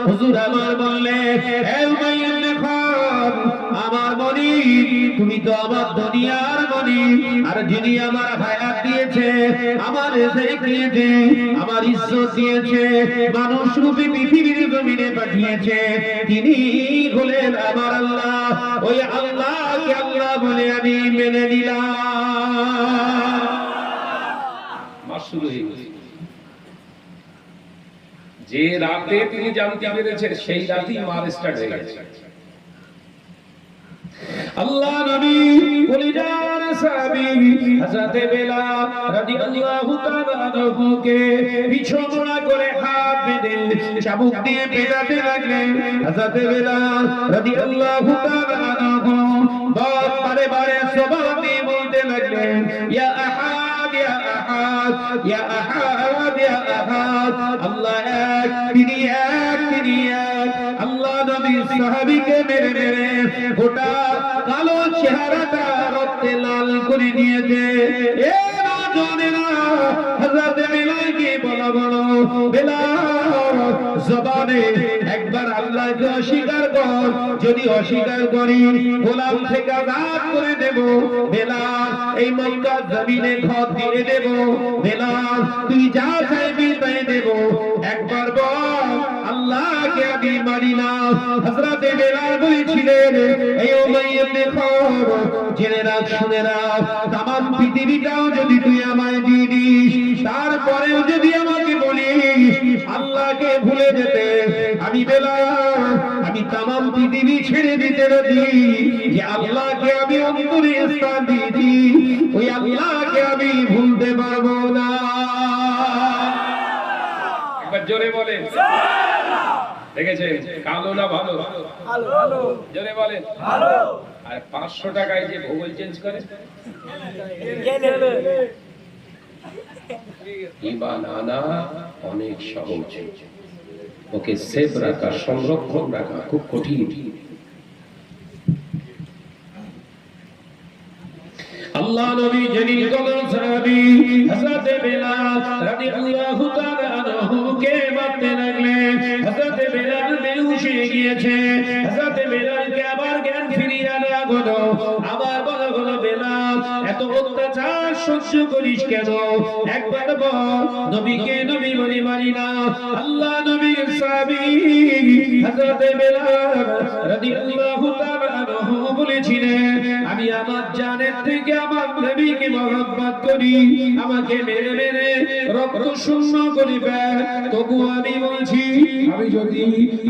হুজুর আমার বললেন, হে উমাইয়া ইবনে খালদ, আমার মনি, তুমি তো আমার দুনিয়ার মনি, আর যিনি আমার হায়াত দিয়েছে, আমার রিজিক দিয়েছে, আমার ইজ্জত দিয়েছে, মানুষ রূপে পৃথিবীর জমিনে পাঠিয়েছে, তিনি হলেন আমার আল্লাহ। ওই আল্লাহকে আল্লাহ বলে আমি মেনে নিলাম। শুরু হয়ে গেছে। যে রাতে তিনি জানতে পেরেছেন সেই রাতেই মার স্টার্ট হয়ে গেছে। আল্লাহ নবী কলিজার সাহাবী হযরত বেলাল রাদিয়াল্লাহু তাআলা আনহুকে পিছমোড়া করে হাত বেঁধে চাবুক দিয়ে পেটাতে লাগলেন। হযরত বেলাল রাদিয়াল্লাহু তাআলা আনহু বারে বারে জবান দিয়ে বলতে লাগলেন, ইয়া আহাদ ইয়া আহাদ ইয়া আহাদ ইয়া আহাদ, আল্লাহ এক, তিনি এক, তিনি এক। আল্লাহ নবী সাহাবীকে মেরে মেরে গোটা কালো চেহারাটা রক্তে লাল করে দিয়েছে। এ রাজনেরা হযরত বেলালকে বলা বলো, বেলাল জবানে একবার আল্লাহকে অস্বীকার কর, যদি অস্বীকার করি গোলাম থেকে আজাদ করে দেব। বেলাল এই মক্কার জমিনে ঘর দিয়ে দেব। বেলাল তুই যা চাইবি তাই দেব। একবার বল আল্লাহকে আমি মানি না। হযরত বেলাল বলেছিলেন, এই উমাইয়া দেখো, জেনে রাখ, শুনে রাখ, তামাম পৃথিবীটাও যদি তুই আমায় দিয়ে দিস, তারপরেও যদি আমাকে বলিস আল্লাহকে ভুলে যেতে, আমি বেলাল, আমি তামাম পৃথিবী ছেড়ে দিতে রাজি। যে আল্লাহকে আমি অন্তরে স্থান দিয়েছি, ওই আল্লাহকে আমি ভুলতে পারবো না। একবার জোরে বলেন দেখেছেন, কালো না ভালো? ভালো। জোরে বলেন ভালো। আর 500 টাকায় যে ভূগোল চেঞ্জ করে, ঈমান আনা অনেক সহজ, ওকে সেভ রাখা, সংরক্ষণ রাখা খুব কঠিন। আল্লাহ নবী জলিল কদর সাহাবী হযরত বেলাল রাদিয়াল্লাহু তাআলা আনহুকে মারতে লাগলেন। হযরত বেলাল বেহুশ হয়ে গিয়েছে। হযরত বেলালকে আবার জ্ঞান ফিরিয়ে আনা হলো। আবার বলা হলো, বেলাল এত অত্যাচার সহ্য করিস কেন? একবার বল নবীকে নবী বলে মানি না। আল্লাহ নবীর সাহাবী হযরত বেলাল রাদিয়াল্লাহু তাআলা আনহু বলেছিলেন, আমি আমার জানের থেকে আমার নবীকে মহব্বত করি, আমাকে মেরে মেরে রক্ত শূন্য করে ফেল, তবু আমি বলছি, আমি যদি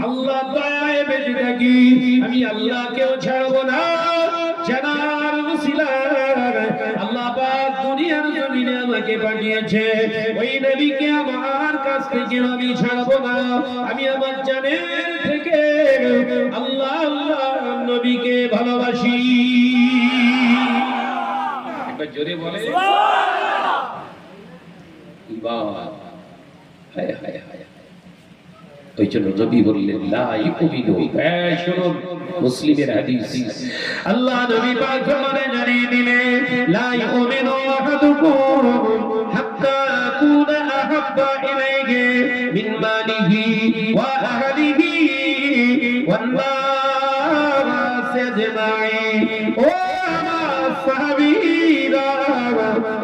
আল্লাহ দয়ায় বেঁচে থাকি আমি আল্লাহকেও ছাড়বো না। জানার ওসিলায় আল্লাহ পাক দুনিয়ার জমিনে আমাকে পাঠিয়েছে, ওই নবীকে আমার কাছ থেকে আমি ছাড়বো না। আমি আমার জানের থেকে আল্লাহ আল্লাহ নবীকে ভালোবাসি। একবার জোরে বলে সুবহানাল্লাহ। হায় হায় হায়। ওই জন্য নবী বললেন, লা ইউমিনু, এই শুনুন মুসলিমের হাদিস, আল্লাহ নবী পাক ফরমানে জানিয়ে দিলেন, লা ইউমিনু আহাদুকুম হাত্তা আকুনা আহাব্বা ইলাইহি মিন মালিহি ওয়া আহলিহি ওয়ান নাস আজমাইন। ও আমার সাহাবীরা,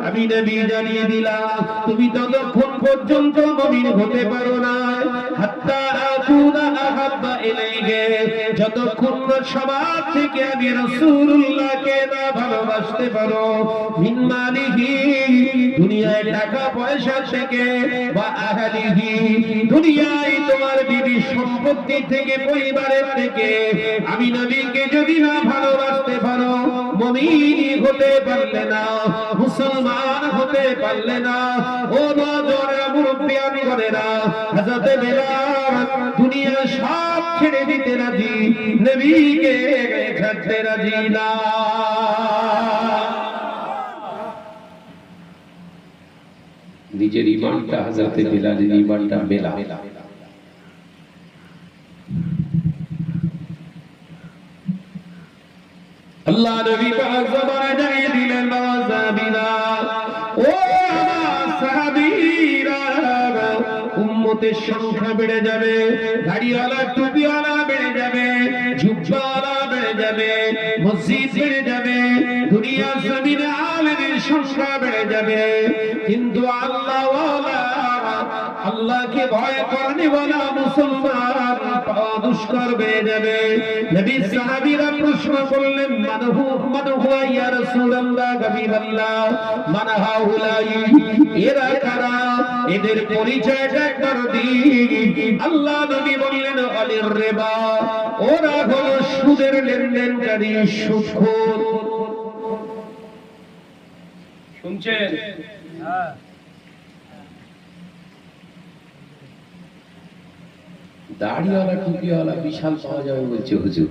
আমি নবী জানিয়ে দিলাম, তুমি ততক্ষণ পর্যন্ত মুমিন হতে পারো না হাত্তা আকুনা আহাব্বা ইলাইহি, যতক্ষণ না সবার থেকে আমি রাসূলুল্লাহকে না ভালোবাসতে পারো, মিন মালিহি, দুনিয়ায় টাকা পয়সা থেকে, ওয়া আহলিহি, দুনিয়ায় তোমার বিবি সম্পত্তি থেকে, পরিবারের থেকে, আমি নবীকে যদি না ভালোবাসতে পারো, মুমিন হতে পারলে না, মুসলমান হতে পারলে না। ও নজরের মুরব্বি, আমি বলে না, হযরত বেলাল দুনিয়া সব ছেড়ে দিতে রাজি, নবীকে ছাড়তে রাজি না। নিজের ঈমানটা, হযরত বেলালের ঈমানটা মেলা। আল্লাহ নবী পাক জবানে জানিয়ে দিলেন, বাজাবিনা, ও আমার সাহাবীরা, উম্মতের সংখ্যা বেড়ে যাবে, দাড়িওয়ালা টুপিওয়ালা বেড়ে যাবে, জুব্বাওয়ালা বেড়ে যাবে, মসজিদ বেড়ে যাবে, দুনিয়ার জমিনে আলেমের সংখ্যা বেড়ে যাবে, কিন্তু আল্লাহওয়ালা, আল্লাহকে আল্লাহকে ভয় করেনি বলা মুসলমান পাওয়া দুষ্কর হয়ে যাবে। নবী সাহাবীরা প্রশ্ন করলেন মানহু ইয়া রাসূলুল্লাহ হাবিবাল্লাহ মান হাউলাই, এরা কারা, এদের পরিচয়টা একবার দিন। আল্লাহ নবী বললেন আলির রিবা, ওরা হলো সুদের লেনদেনকারী, সুদখোর। শুনছেন? দাড়িওয়ালা টুপিওয়ালা বিশাল পাওয়া যাবে বলছে হুজুর।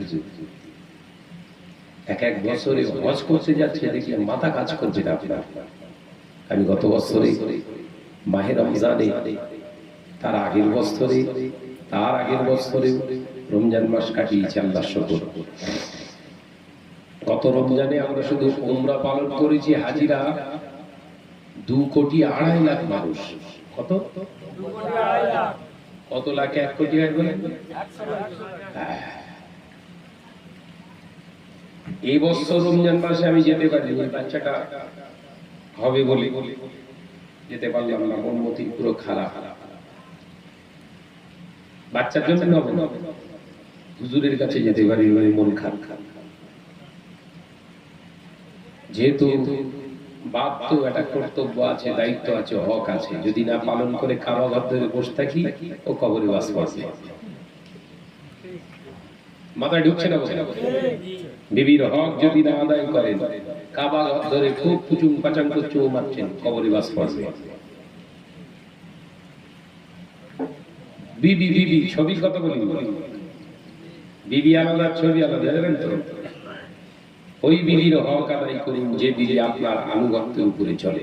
এক বছরে হজ করতে যাচ্ছে, দেখলে মাথা কাজ করছে না আপনার। আমি গত বছরে মাহে রমজানে, তার আগের বছরে, তার আগের বছরে রমজান মাস কাটিয়েছি আল্লাহর শুকর। গত রমজানে আমরা শুধু উমরা পালন করেছি হাজিরা 2.2 লাখ মানুষ। কত? কত লাখ? 1 কোটি বলেন। এই বছর রমজান মাসে আমি যেতে পারি, বাচ্চাটা হবে বলে যেতে পারলাম না, মন মতি পুরো খারাপ। বাচ্চার জন্য হুজুরের কাছে যেতে পারি, মন খারাপ। যেহেতু বাপ তো একটা কর্তব্য আছে, দায়িত্ব আছে, হক আছে, যদি না পালন করে কাবা ঘর ধরে বসে থাকি ও কবরে বাস করবে। মাথায় ঢুকছে না? বিবির হক যদি না আদায় করেন, কাবা ঘর ধরে খুব কুচুম পাচাং করছে, ও মারছেন, কবরে বাস করবে। বিবি বিবি ছবি কথা বলি, বিবি আলাদা ছবি আলাদা, জানেন তো? ওই বিবির হক আদায় করুন যে বিবি আপনার আনুগত্যের উপরে চলে।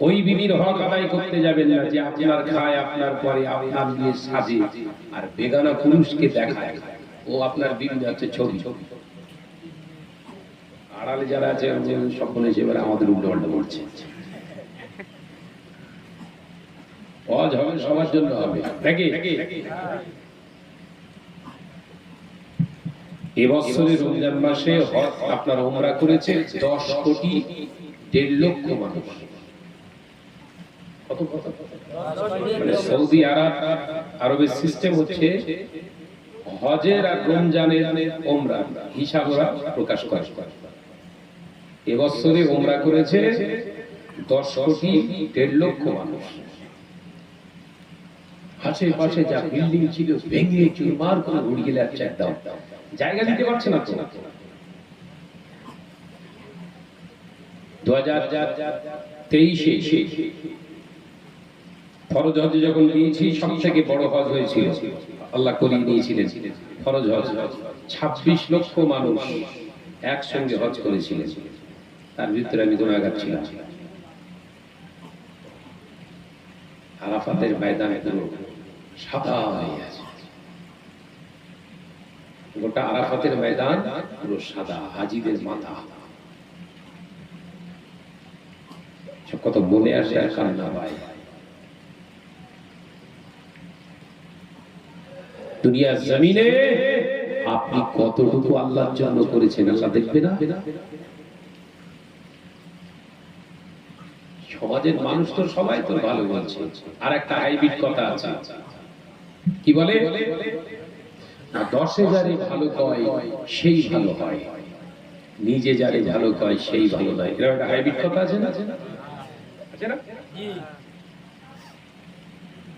ওই বিবির হক আদায় করতে যাবেন না যে আপনার খায়, আপনার পরে, আপনার নিয়ে সাজে, আর বেগানা পুরুষকে দেখায় ও আপনার বিবি হচ্ছে ছবি। আড়ালে যারা আছে সকলে এবার আমাদের উল্টো পাল্টা করছে। হজ হবে সবার জন্য হবে নাকি? এবছরে রমজান মাসে হজ আপনার উমরা করেছে 10.1 কোটি মানুষ। মানে সৌদি আরবের সিস্টেম হচ্ছে হজের আর রমজানের উমরা হিসাব ওরা প্রকাশ করে। এবছরে উমরা করেছে 10.1 কোটি মানুষ। আশেপাশে যা বিল্ডিং ছিল ভেঙে চুরমার করে উড়িয়ে যাচ্ছে, একদম জায়গা দিতে পারছে না তো। 2023-এ ফরজ হজ যখন দিয়েছি, সব থেকে বড় হজ হয়েছিল, আল্লাহ করিয়ে দিয়েছিলেন ফরজ হজ। 26 লক্ষ মানুষ একসঙ্গে হজ করেছিলেন, তার ভিতরে আমি গুনাহগার ছিলাম। আরাফাতের ময়দানে পুরো সাদা হয়ে আছে, গোটা আরাফাতের ময়দান পুরো সাদা, হাজিদের মাথা। কত মনে আসে আর কান্না পায়। দুনিয়ার জমিনে আপনি কতটুকু আল্লাহর জন্য করেছেন আল্লাহ দেখবে না? সমাজের মানুষ তো সবাই তো ভালো বলছে, আর একটা হাইব্রিড কথা আছে, কি বলে? 10,000 ভালো কয় সেই ভালো হয়, নিজে যারে ভালো কয় সেই ভালো নয়। এরকম একটা হাইব্রিড কথা আছে না?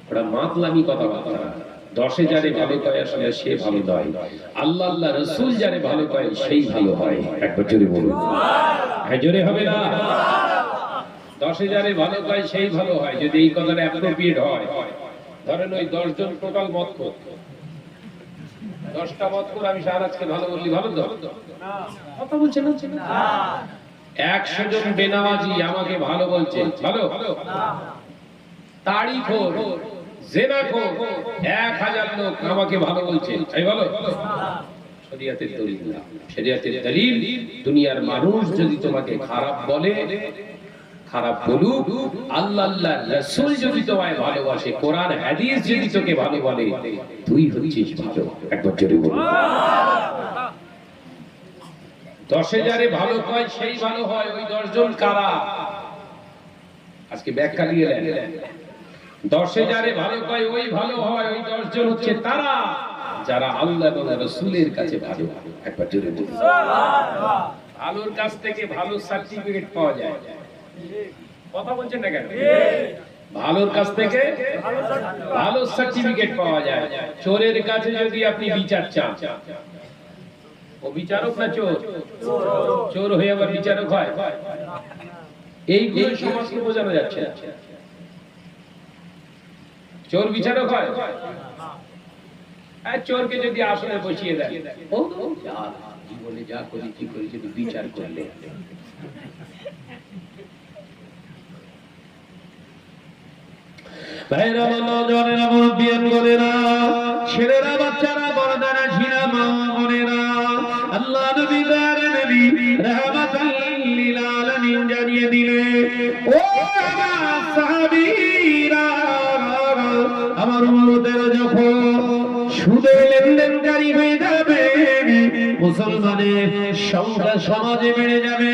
ওটা মাতলামি কথাবার্তা। 10,000 ভালো কয় আসলে সে ভালো নয়, আল্লাহ আল্লাহ রাসূল যারে ভালো কয় সেই ভালো হয়। একবার জোরে বলুন, হ্যাঁ জোরে হবে না? 10,000 ভালো কয় সেই ভালো হয়, যদি এই কথাটা অ্যাপ্রোপ্রিয়েট হয়। ধরেন ওই 10 জন টোটাল মত কর, 10টা মত কর, আমি শাহরাজকে ভালো বললি, ভালো তো? কথা বলছেন না? 100 জন বেনামাজি আমাকে ভালো বলছে, ভালো? তাড়িখোর, জিনাখোর 1000 লোক আমাকে ভালো বলছে, এই ভালো? শরীয়তের দলিল না, শরীয়তের দলিল দুনিয়ার মানুষ যদি তোমাকে খারাপ বলে, খারাপ বলুক, আল্লাহ আল্লাহ রাসূল যদি তোমায় ভালোবাসে, কোরআন হাদিস যদি তোকে ভালো বলে, তুই হচ্ছিস ভালো। একবার জোরে বলুন। 10,000 ভালো কয় সেই ভালো হয়, ওই 10 জন কারা? আজকে ব্যাখ্যা দিয়ে দেন। 10 যারে ভালো কয় ওই ভালো হয়, ওই 10 জন হচ্ছে তারা যারা আল্লাহ এবং রাসূলের কাছে ভালো। একবার জোরে বলুন সুবহানাল্লাহ। ভালোর কাছ থেকে ভালো সার্টিফিকেট পাওয়া যায়। কথা বলছেন না কেন? ভালোর কাছ থেকে ভালো সার্টিফিকেট পাওয়া যায়। চোরের কাছে যদি আপনি বিচার চান, ও বিচারক না চোর? চোর হয়ে আবার বিচারক হয়? এইগুলো সমাজকে বোঝানো যাচ্ছে না। চোর বিচারক হয়? আর চোরকে যদি আসলে বসিয়ে দেয়, ও জীবনে যা করি কি করি যদি বিচার করলে, ভাইরা নজরেরা মুরব্বিয়ান করেরা, ছেলেরা বাচ্চারা বড়দারা ঝিরা মা বোনেরা, আল্লাহ নবী দয়ার নবী রাহমাতাল লিল আলামিন জানিয়ে দিলে, ও আমার সাহাবীরা, আমার উম্মতেরা যখন সুদে লেনদেনকারী হয়ে যাবে, মুসলমানের সংখ্যা সমাজে বেড়ে যাবে,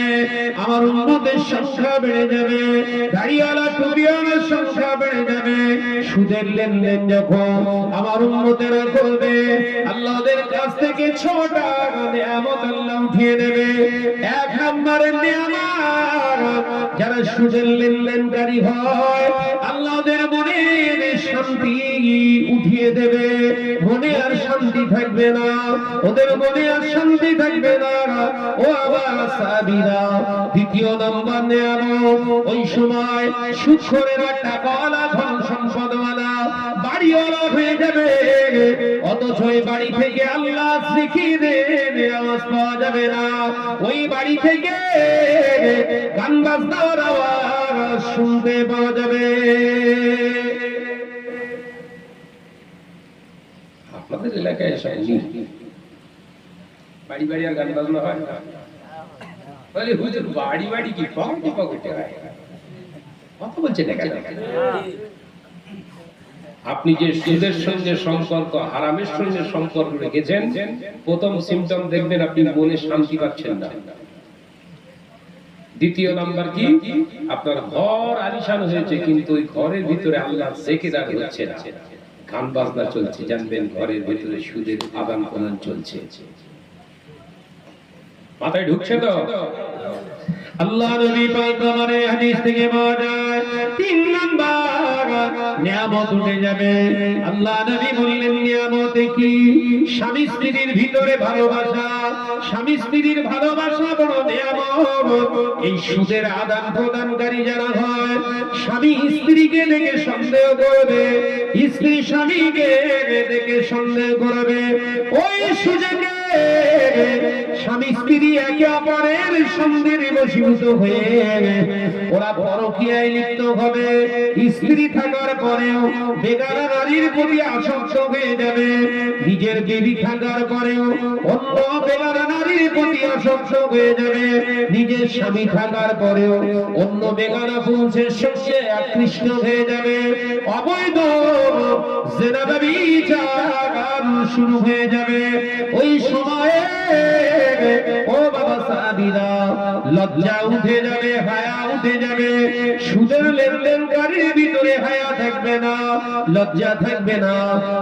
আমার উম্মতের সংখ্যা বেড়ে যাবে, দাড়িওয়ালা টুপিওয়ালার সংখ্যা বেড়ে যাবে। সুদের লেনদেন যখন আমার উম্মতেরা করবে, আল্লাহদের কাছ থেকে 6টা নিয়ামত আল্লাহ উঠিয়ে দেবে। 1 নম্বরের নিয়ামত, যারা সুদের লেনদেনকারী হয় আল্লাহদের মনের শান্তি উঠিয়ে দেবে। মনে আর শান্তি থাকবে না, ওদের মনে আর শান্তি থাকবে না। ও আমার সাহাবীরা, 2য় নম্বর নিয়ামত, ওই সময় সুদখোরেরা টাকাওয়ালা ধন সম্পদওয়ালা বাড়িওয়ালা হয়ে যাবে, অথচ ওই বাড়ি থেকে আল্লাহ জিকিরের আওয়াজ পাওয়া যাবে না। ওই বাড়ি থেকে গান বাজনার আওয়াজ শুনতে পাওয়া যাবে। আপনাদের এলাকায় এসব নেই? বাড়ি বাড়ি আর গান বাজনা হয়? বলে হুজুর বাড়ি বাড়ি কি পকেটে পকেটে হয়? কথা বলছেন না কেন? আপনি যে সুদের সঙ্গে সম্পর্ক, হারামের সঙ্গে সম্পর্ক রেখেছেন, প্রথম সিম্পটম দেখবেন আপনি মনে শান্তি পাচ্ছেন না। 2য় নাম্বার কি? আপনার ঘর আলিশান হয়েছে কিন্তু ওই ঘরের ভিতরে আল্লাহ জিকির আর হচ্ছে না, গান বাজনা চলছে, জানবেন ঘরের ভিতরে সুদের আদান প্রদান চলছে। মাথায় ঢুকছে তো? আল্লাহ নবী পাক আমার হাদিস থেকে পাওয়া যায় 3 নাম্বার নিয়ামত উঠে যাবে। আল্লাহ নবী বললেন নিয়ামতে কি? স্বামী স্ত্রীর ভিতরে ভালোবাসা। স্বামী স্ত্রীর ভালোবাসা বড় নিয়ামত। এই সুদের আদান প্রদানকারী যারা হয়, স্বামী স্ত্রীকে দেখে সন্দেহ করবে, স্ত্রী স্বামীকে দেখে সন্দেহ করবে, ওই সুযোগে স্বামী স্ত্রী একে অপরের সন্দেহে বশীভূত হয়ে ওরা পরকীয়ায় লিপ্ত হবে। স্ত্রী থাকার পরেও বেগানা নারীর প্রতি আসক্ত হয়ে যাবে, নিজের বিবি থাকার পরেও অন্য বেগানা নারীর প্রতি আসক্ত হয়ে যাবে, নিজের স্বামী থাকার পরেও অন্য বেগানা পুরুষের সঙ্গে আকৃষ্ট হয়ে যাবে। অবৈধ জিনা ব্যভিচার শুরু হয়ে যাবে। ওই সময়ে ও বাবা সাহাবীরা, লজ্জা উঠে যাবে, হায়া উঠে যাবে। সুদের লেনদেনকারীর ভিতরে হায়া থাকবে না, লজ্জা থাকবে না।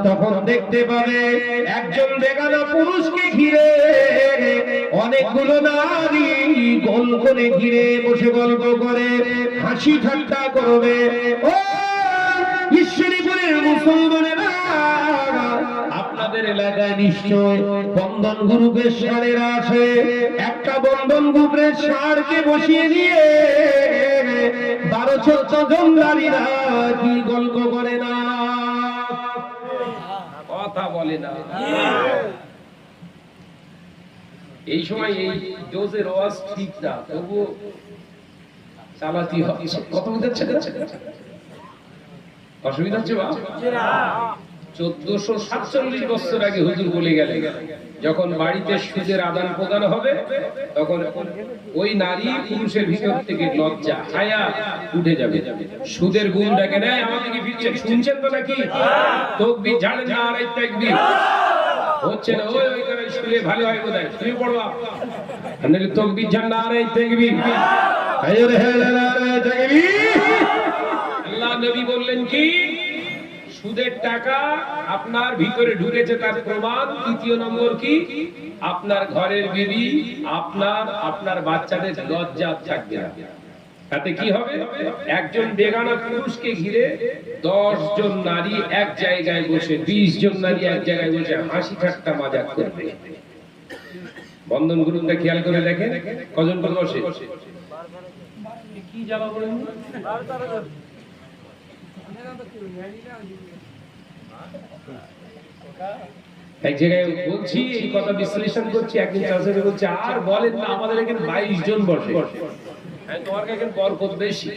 তখন দেখতে পাবে একজন বেগানা পুরুষকে ঘিরে অনেকগুলো নারী গোল করে ঘিরে বসে গল্প করে, হাসি ঠাট্টা করবে। ও ঈশ্বরীপুরের মুসলমানেরা, আপনাদের এলাকায় নিশ্চয় বন্ধন গ্রুপের ষাঁড়েরা আছে। একটা বন্ধন গ্রুপের ষাঁড়কে বসিয়ে দিয়ে 12-14 জন নারীরা কি গল্প করে না, কথা বলে না। এই সময় এই ডোজের আওয়াজ ঠিক না, তবু চালাতে হবে। কথা বুঝাচ্ছে? অসুবিধা হচ্ছে? 1447 বছর আগে হুজুর বলে গেলেন, যখন বাড়িতে সুদের আদান প্রদান হবে তখন ওই নারী পুরুষের ভিতর থেকে লজ্জা, হায়া উঠে যাবে। সুদের গুণ দেখে নেয় আমাদেরকে ফিরছে, শুনছেন তো নাকি? তাকবীর ঝাড়েন না, আর তাকবীর হচ্ছে না। ওই ওই করে শুলে ভালো হয় বোধহয়, শুয়ে পড়বা। তাকবীর ঝাড় না, আর তাকবীর, আরে হে লা লা তাকবীর। নবী বললেন কি, সুদের টাকা আপনার ভিতরে ঢুকেছে তার প্রমাণ। তৃতীয় নম্বর কি, আপনার ঘরের বিবি আপনার বাচ্চাদের লজ্জা থাকবে না। তাতে কি হবে, একজন বেগানা পুরুষকে ঘিরে 10 জন নারী এক জায়গায় বসে, 20 জন নারী এক জায়গায় বসে হাসি ঠাট্টা মজাক করবে। বন্ধন গ্রুপটা খেয়াল করে দেখেন কজন করে বসে। কি জ্বালা বলেন, এক জায়গায় বলছি এই কথা বিশ্লেষণ করছি, একদিন চাষে বলছে আর বলেন না, আমাদের এখানে 22 জন বসে। তোমার এখানে বরকত বেশি।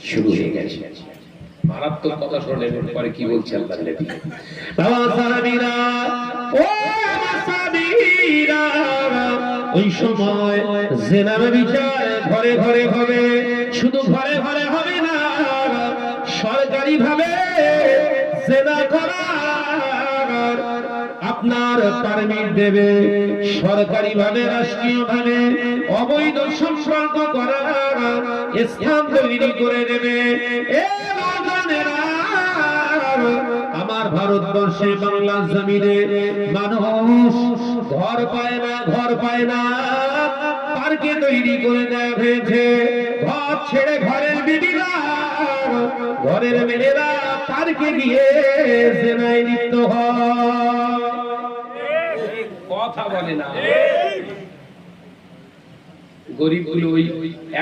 শুরু হয়ে গেছে মারাত্মক কথা। শোনেন পরে কি বলছে আল্লাহ নবী। বাবা সাহাবীরা, ও সাহাবীরা, ওই সময় জিনার বিচার ঘরে ঘরে হবে। শুধু ঘরে ঘরে হবে না, সরকারি ভাবে জিনা করার আপনার পারমিট দেবে। সরকারি ভাবে, রাষ্ট্রীয় ভাবে অবৈধ সম্পর্ক করার স্থান তৈরি করে দেবে। আমার ভারতবর্ষে বাংলা জমিনে মানুষ ঘর পায় না, পার্কে তৈরি করে দেওয়া হয়েছে। ঘর ছেড়ে ঘরের বিবিরা, ঘরের মেয়েরা পার্কে গিয়ে জেনায় লিপ্ত হয়। কথা বলে না। গরিবগুলো ওই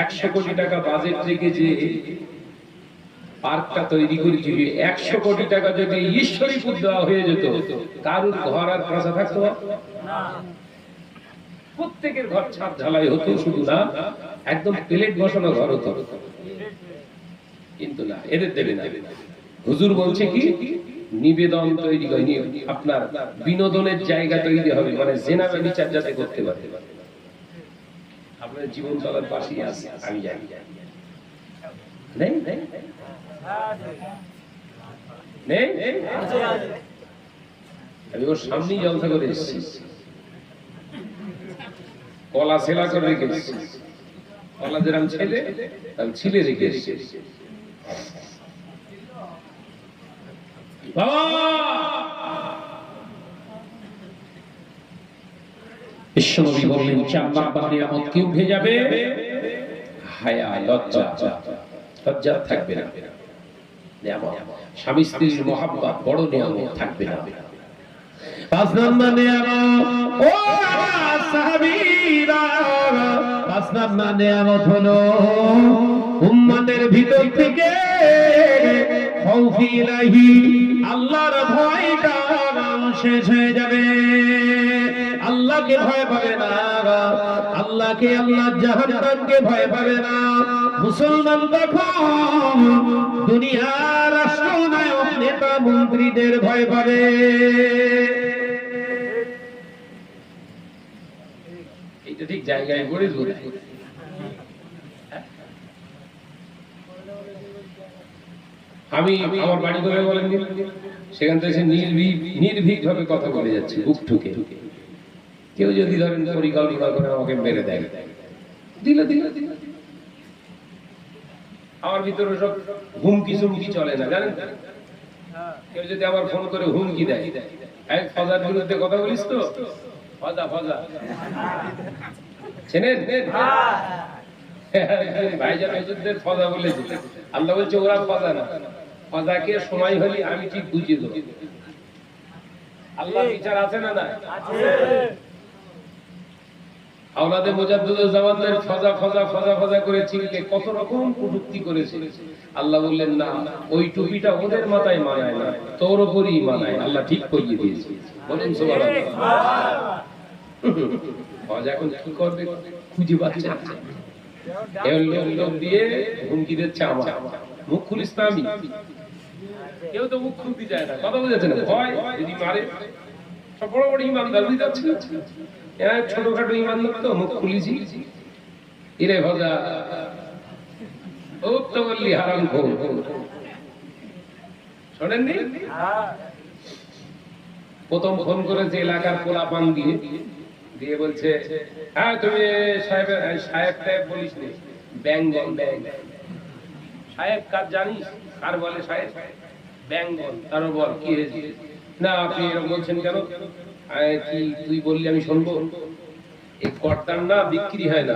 100 কোটি টাকা বাজেট রেখে যে পার্কটা তৈরি করেছিল, 100 কোটি টাকা যদি ঈশ্বরীপুর দেওয়া হয়ে যেত, কারুর ঘর আর কাঁচা থাকতো না। প্রত্যেকের ঘর ছাদ ঢালাই হতো, শুধু না একদম প্লেট বসানো ঘর হতো। কিন্তু না, এদের দেবে না। হুজুর বলছে কি, নিবেদন তৈরি হয়, আপনার বিনোদনের জায়গা তৈরি হবে, মানে জেনা বিচার যাতে করতে পারে। আপনার জীবন চলার পাশেই আছে, আমি জানি। নেই নেই নেই, আমি ওর সামনেই জলসা করে এসেছি, কলা সেলা করে রেখে এসেছি। কলা যেরকম ছেলে ছিলে রেখে এসেছি। বিশ্বনবী বললেন 4 নাম্বার নিয়ামত কি উঠে যাবে, হায়া, লজ্জা থাকবে না। নিয়ামত, স্বামী স্ত্রীর মহব্বত বড় নিয়ামত থাকবে না। 5 নাম্বার নিয়ামত, ও আমার সাহাবীরা, 5 নাম্বার নিয়ামত হলো উম্মতের ভিতর থেকে খাউফি ইলাহি, আল্লাহর ভয়টা শেষ হয়ে যাবে। আল্লাহকে ভয় পাবে না, আল্লাহকে, আল্লাহর জাহান্নামকে ভয় পাবে না। মুসলমান তখন দুনিয়ার রাষ্ট্রনায়ক, নেতা, মন্ত্রীদের ভয় পাবে। এটা ঠিক জায়গায় পড়ে ধরে। আমি আমার বাড়ি করে বলেন, সেখান থেকে নির্ভীক ভাবে কথা বলে যাচ্ছি, বুক ঠুকে। কেউ যদি ধরেন পরিকল্পনা করে আমাকে মেরে দেয়, দিল আমার ভিতরে সব হুমকি চুমকি চলে না, জানেন। কেউ যদি আমার ফোন করে হুমকি দেয়, এক ফজার বিরুদ্ধে কথা বলিস তো, ফজা চেনেন ভাইজান হুজুরদের ফজা বলেছে। আল্লাহ বলছে ওরা ফজা না, ফজাকে সময় হলে আমি ঠিক বুঝিয়ে দেব। আল্লাহ বিচার আছে না? না আছে। আওলাদে মুজাদ্দিদুজ্জামানের ফজা করে চিনলে কত রকম কটূক্তি করেছে। আল্লাহ বললেন না, ওই টুপিটা ওদের মাথায় মানায় না, তোর উপরই মানায়। আল্লাহ ঠিক করিয়ে দিয়েছে। বলুন সুবহানাল্লাহ। ফজা এখন কি করবে খুঁজে পাচ্ছে না। লোক দিয়ে হুমকি দিচ্ছে, আমার মুখ খুলিস না। আমি কেউ তো মুখ খুলতে যায় না, কথা বুঝেছে না। ভয় যদি মারে, সব বড় বড় ইমানদার বুঝতে পারছি, ছোটখাটো ইমানদার তো মুখ খুলিছি। ইরে ভজা, ও তো বললি হারাম খোর, শোনেননি? প্রথম ফোন করেছে এলাকার পোলা পান দিয়ে, দিয়ে বলছে হ্যাঁ তুমি সাহেব সাহেব টাহেব বলিস নি, বেঙ্গল ব্যাং সাহেব কার জানিস, কার বলে সাহেব, বেঙ্গল। তারও বল কি হয়েছে, না আপনি এরকম বলছেন কেন, কি তুই বললি আমি শুনবো, এই কর্তার না বিক্রি হয় না,